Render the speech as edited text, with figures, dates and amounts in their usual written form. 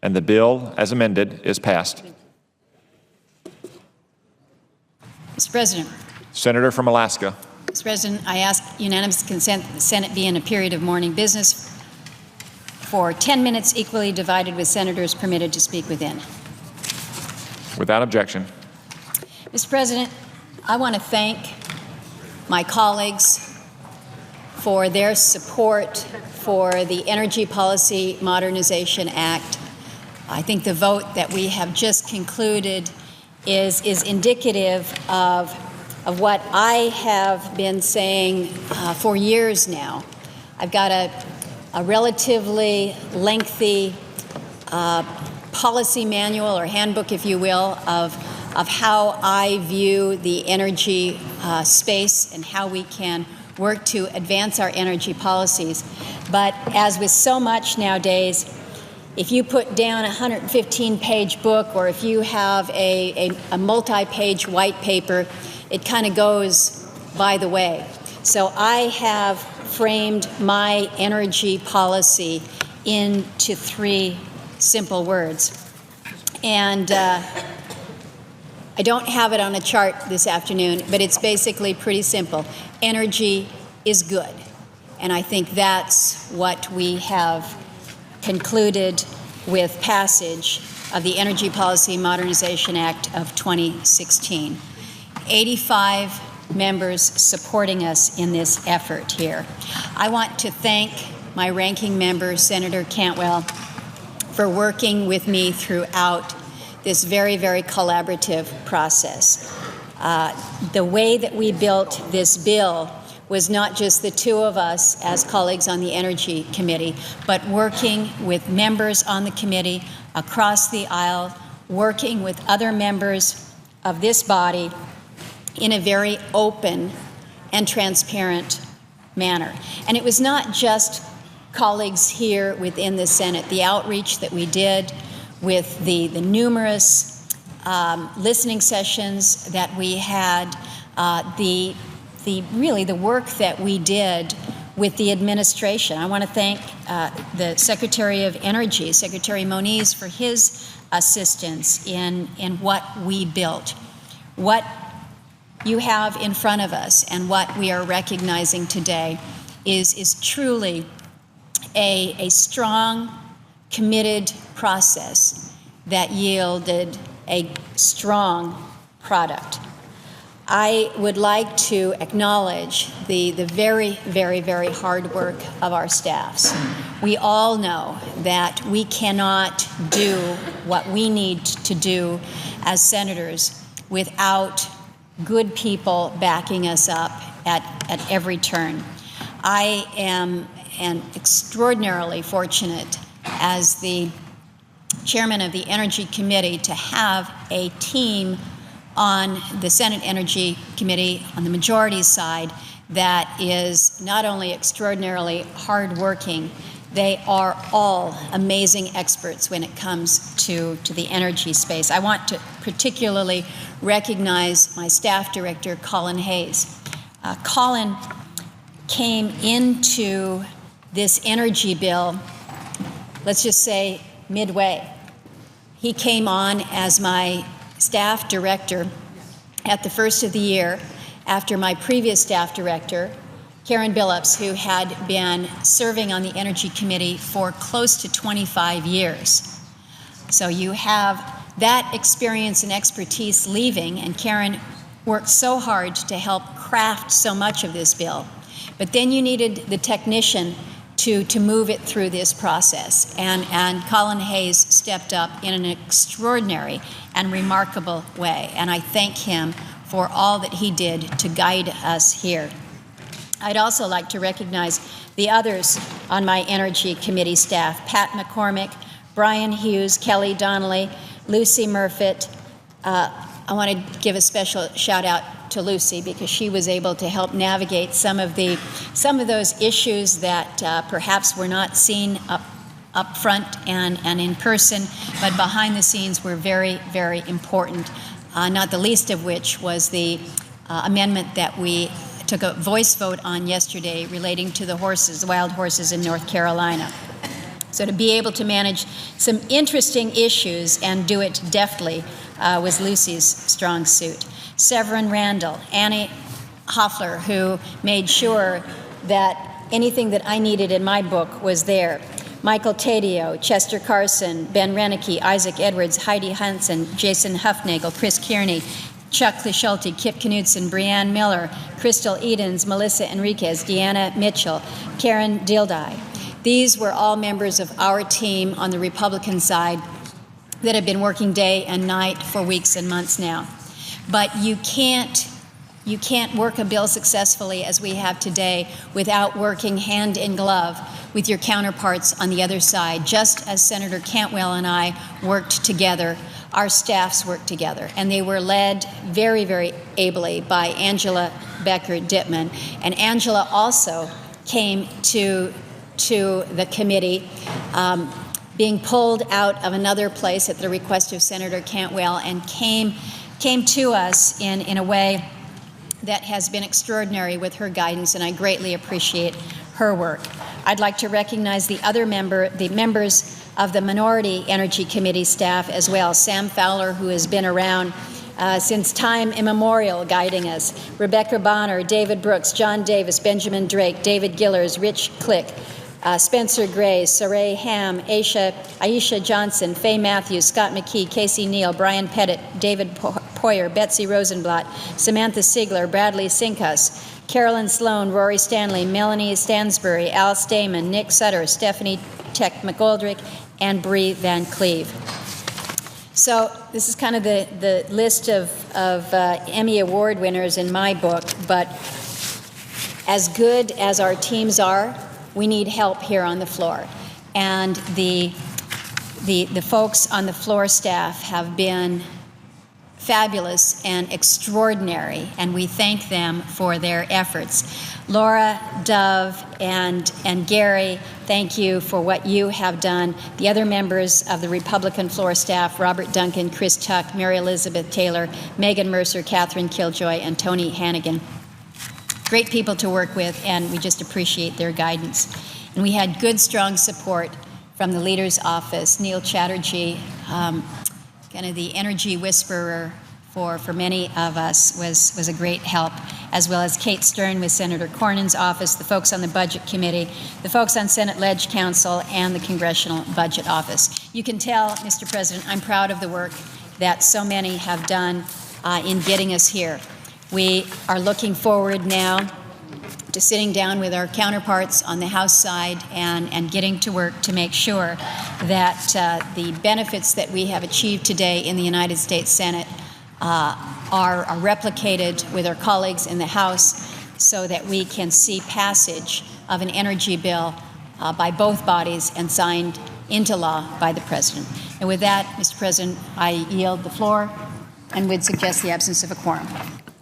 and the bill as amended is passed. Mr. President. Senator from Alaska. Mr. President, I ask unanimous consent that the Senate be in a period of morning business for 10 minutes, equally divided, with senators permitted to speak within. Without objection. Mr. President, I want to thank my colleagues for their support for the Energy Policy Modernization Act. I think the vote that we have just concluded is indicative of what I have been saying for years now. I've got a relatively lengthy policy manual, or handbook, if you will, of how I view the energy space and how we can work to advance our energy policies. But as with so much nowadays, if you put down a 115-page book, or if you have a multi-page white paper, it kind of goes by the way. So I have framed my energy policy into 3 simple words. And I don't have it on a chart this afternoon, but it's basically pretty simple. Energy is good. And I think that's what we have concluded with passage of the Energy Policy Modernization Act of 2016. 85 members supporting us in this effort here. I want to thank my ranking member, Senator Cantwell, for working with me throughout this very, very collaborative process. The way that we built this bill was not just the 2 of us as colleagues on the Energy Committee, but working with members on the committee across the aisle, working with other members of this body in a very open and transparent manner. And it was not just colleagues here within the Senate. The outreach that we did with the numerous listening sessions that we had, really the work that we did with the administration. I want to thank the Secretary of Energy, Secretary Moniz, for his assistance in what we built. What you have in front of us and what we are recognizing today is truly a strong, committed process that yielded a strong product. I would like to acknowledge the very, very, very hard work of our staffs. We all know that we cannot do what we need to do as senators without good people backing us up at every turn. I am extraordinarily fortunate as the chairman of the Energy Committee to have a team on the Senate Energy Committee on the majority side that is not only extraordinarily hardworking, they are all amazing experts when it comes to the energy space. I want to particularly recognize my staff director, Colin Hayes. Colin came into this energy bill, let's just say midway. He came on as my staff director at the first of the year after my previous staff director, Karen Billups, who had been serving on the Energy Committee for close to 25 years. So you have that experience and expertise leaving, and Karen worked so hard to help craft so much of this bill. But then you needed the technician to move it through this process. And Colin Hayes stepped up in an extraordinary and remarkable way. And I thank him for all that he did to guide us here. I'd also like to recognize the others on my Energy Committee staff: Pat McCormick, Brian Hughes, Kelly Donnelly, Lucy Murfitt. I want to give a special shout out to Lucy because she was able to help navigate some of those issues that perhaps were not seen up front and in person, but behind the scenes were very, very important, not the least of which was the amendment that we took a voice vote on yesterday relating to the horses, the wild horses in North Carolina. So to be able to manage some interesting issues and do it deftly was Lucy's strong suit. Severin Randall, Annie Hoffler, who made sure that anything that I needed in my book was there. Michael Taddeo, Chester Carson, Ben Renicky, Isaac Edwards, Heidi Hansen, Jason Huffnagel, Chris Kearney, Chuck Clischulte, Kip Knudsen, Brianne Miller, Crystal Edens, Melissa Enriquez, Deanna Mitchell, Karen Dildai. These were all members of our team on the Republican side that have been working day and night for weeks and months now. But you can't work a bill successfully as we have today without working hand in glove with your counterparts on the other side. Just as Senator Cantwell and I worked together, our staffs worked together, and they were led very, very ably by Angela Becker-Dittman. And Angela also came to the committee, being pulled out of another place at the request of Senator Cantwell, and came to us in a way that has been extraordinary with her guidance, and I greatly appreciate her work. I'd like to recognize the members of the Minority Energy Committee staff as well. Sam Fowler, who has been around since time immemorial guiding us. Rebecca Bonner, David Brooks, John Davis, Benjamin Drake, David Gillers, Rich Click, Spencer Gray, Saray Ham, Aisha Johnson, Faye Matthews, Scott McKee, Casey Neal, Brian Pettit, David Poyer, Betsy Rosenblatt, Samantha Siegler, Bradley Sinkus, Carolyn Sloan, Rory Stanley, Melanie Stansbury, Al Stamen, Nick Sutter, Stephanie Tech McGoldrick, and Bree Van Cleve. So this is kind of the list of Emmy Award winners in my book, but as good as our teams are, we need help here on the floor. And the folks on the floor staff have been fabulous and extraordinary, and we thank them for their efforts. Laura, Dove, and Gary, thank you for what you have done. The other members of the Republican floor staff, Robert Duncan, Chris Tuck, Mary Elizabeth Taylor, Megan Mercer, Catherine Killjoy, and Tony Hannigan. Great people to work with, and we just appreciate their guidance. And we had good, strong support from the leader's office. Neil Chatterjee, kind of the energy whisperer for many of us, was a great help, as well as Kate Stern with Senator Cornyn's office, the folks on the Budget Committee, the folks on Senate Ledge Council, and the Congressional Budget Office. You can tell, Mr. President, I'm proud of the work that so many have done in getting us here. We are looking forward now to sitting down with our counterparts on the House side and getting to work to make sure that the benefits that we have achieved today in the United States Senate are replicated with our colleagues in the House, so that we can see passage of an energy bill by both bodies and signed into law by the President. And with that, Mr. President, I yield the floor and would suggest the absence of a quorum.